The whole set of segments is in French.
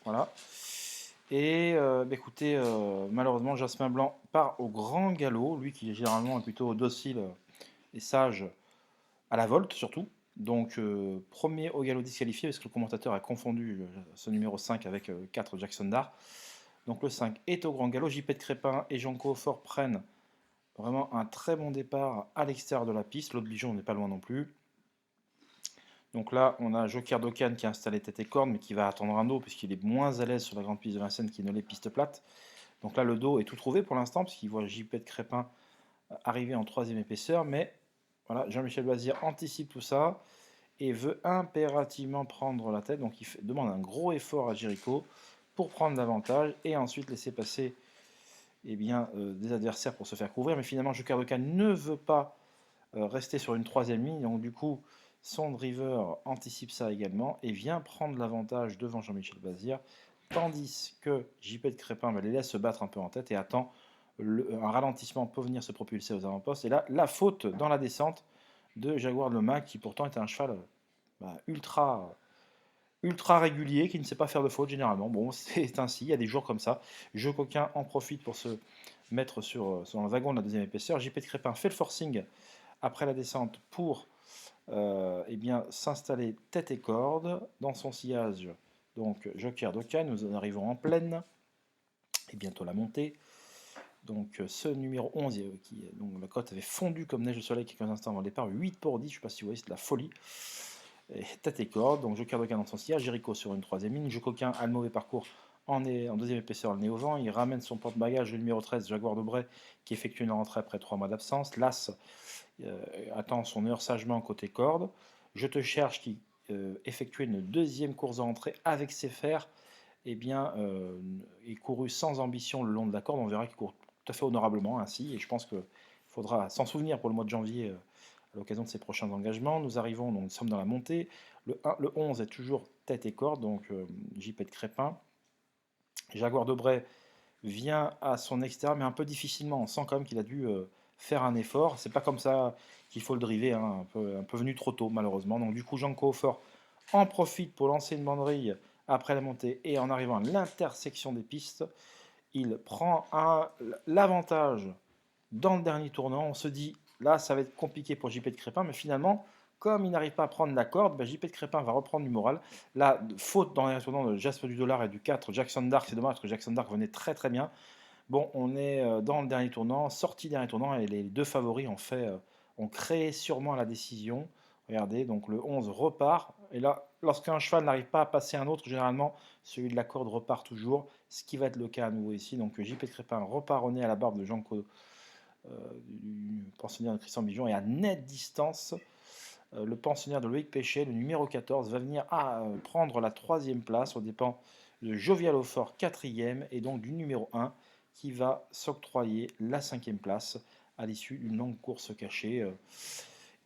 Voilà. Et écoutez, malheureusement, Jasmin Blanc part au grand galop, lui qui généralement est plutôt docile et sage à la volte surtout. Donc, premier au galop disqualifié, parce que le commentateur a confondu ce numéro 5 avec 4 Jackson Dart. Donc, le 5 est au grand galop. JP de Crépin et Jean Coffort prennent vraiment un très bon départ à l'extérieur de la piste. L'autre Bijon n'est pas loin non plus. Donc là, on a Joker Dokan qui a installé tête et corne, mais qui va attendre un dos, puisqu'il est moins à l'aise sur la grande piste de Vincennes qui ne l'est piste plate. Donc là, le dos est tout trouvé pour l'instant, puisqu'il voit JP de Crépin arriver en troisième épaisseur. Mais voilà, Jean-Michel Bazir anticipe tout ça et veut impérativement prendre la tête. Donc il demande un gros effort à Jericho pour prendre l'avantage et ensuite laisser passer des adversaires pour se faire couvrir. Mais finalement, Joker Dokan ne veut pas rester sur une troisième ligne. Donc du coup, son driver anticipe ça également et vient prendre l'avantage devant Jean-Michel Bazir, tandis que JP de Crépin les laisse se battre un peu en tête et attend un ralentissement pour venir se propulser aux avant-postes. Et là, la faute dans la descente de Jaguar Le Mag, qui pourtant est un cheval ultra régulier, qui ne sait pas faire de faute généralement. Bon, c'est ainsi, il y a des jours comme ça. Jeu Coquin en profite pour se mettre sur le wagon de la deuxième épaisseur. JP de Crépin fait le forcing après la descente pour s'installer tête et corde dans son sillage. Donc Joker Dokan, nous arrivons en pleine et bientôt la montée. Donc ce numéro 11, donc la cote avait fondu comme neige au soleil quelques instants avant le départ, 8 pour 10, je ne sais pas si vous voyez, c'est de la folie. Et tête et corde, donc Joker Dokan dans son sillage, Jericho sur une troisième ligne, Jeu Coquin a le mauvais parcours en deuxième épaisseur, le nez au vent, il ramène son porte-bagages, le numéro 13, Jaguar de Bray, qui effectue une rentrée après 3 mois d'absence, L'As attend son heure sagement côté corde, Je te cherche qui effectuait une deuxième course de rentrée avec ses fers, il courut sans ambition le long de la corde, on verra qu'il court tout à fait honorablement ainsi, et je pense qu'il faudra s'en souvenir pour le mois de janvier à l'occasion de ses prochains engagements. Nous arrivons, donc nous sommes dans la montée, le 11 est toujours tête et corde, donc JP de Crépin. Jaguar de Bray vient à son extérieur, mais un peu difficilement, on sent quand même qu'il a dû faire un effort, c'est pas comme ça qu'il faut le driver, hein, un peu venu trop tôt malheureusement, donc du coup Jean Coffort en profite pour lancer une banderille après la montée et en arrivant à l'intersection des pistes, il prend l'avantage dans le dernier tournant. On se dit, là, ça va être compliqué pour JP de Crépin, mais finalement, comme il n'arrive pas à prendre la corde, JP de Crépin va reprendre du moral. Là, faute dans le dernier tournant de Jasper du Dollar et du 4, Jackson Dark, c'est dommage parce que Jackson Dark venait très très bien. Bon, on est dans le dernier tournant, sorti dernier tournant, et les deux favoris ont créé sûrement la décision. Regardez, donc le 11 repart. Et là, lorsqu'un cheval n'arrive pas à passer un autre, généralement, celui de la corde repart toujours, ce qui va être le cas à nouveau ici. Donc JP de Crépin repart au nez à la barbe de Jean Co, du pensionnaire de Christian Bijon, et à nette distance, le pensionnaire de Loïc Péchet, le numéro 14, va venir prendre la troisième place aux dépens de Jovial au Fort, quatrième, et donc du numéro 1, qui va s'octroyer la cinquième place à l'issue d'une longue course cachée.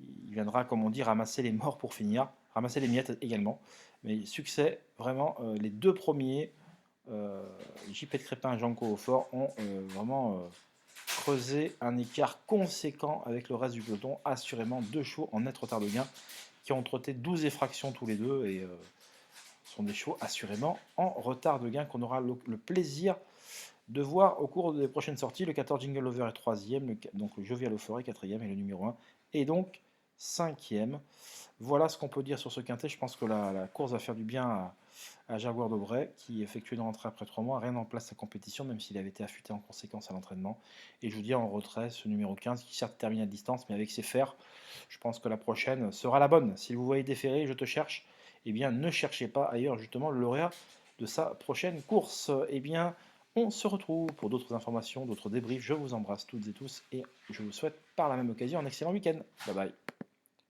Il viendra, comme on dit, ramasser les morts pour finir, ramasser les miettes également. Mais succès, vraiment, les deux premiers, JP de Crépin et Jean Coffort, ont vraiment creusé un écart conséquent avec le reste du peloton. Assurément, deux chevaux en net retard de gain qui ont trotté 12 effractions tous les deux et sont des chevaux assurément en retard de gain qu'on aura le plaisir de voir au cours des prochaines sorties. Le 14 Jingle Lover est troisième, donc le Jovial Euphorie est quatrième et le numéro 1 est donc cinquième. Voilà ce qu'on peut dire sur ce quintet. Je pense que la course va faire du bien à Jaguar de Bray, qui effectue une rentrée après 3 mois, rien en place sa compétition, même s'il avait été affûté en conséquence à l'entraînement. Et je vous dis en retrait ce numéro 15, qui certes termine à distance, mais avec ses fers, je pense que la prochaine sera la bonne. Si vous voyez déférer, je te cherche, eh bien ne cherchez pas ailleurs justement le lauréat de sa prochaine course. Eh bien, on se retrouve pour d'autres informations, d'autres débriefs. Je vous embrasse toutes et tous et je vous souhaite par la même occasion un excellent week-end. Bye bye.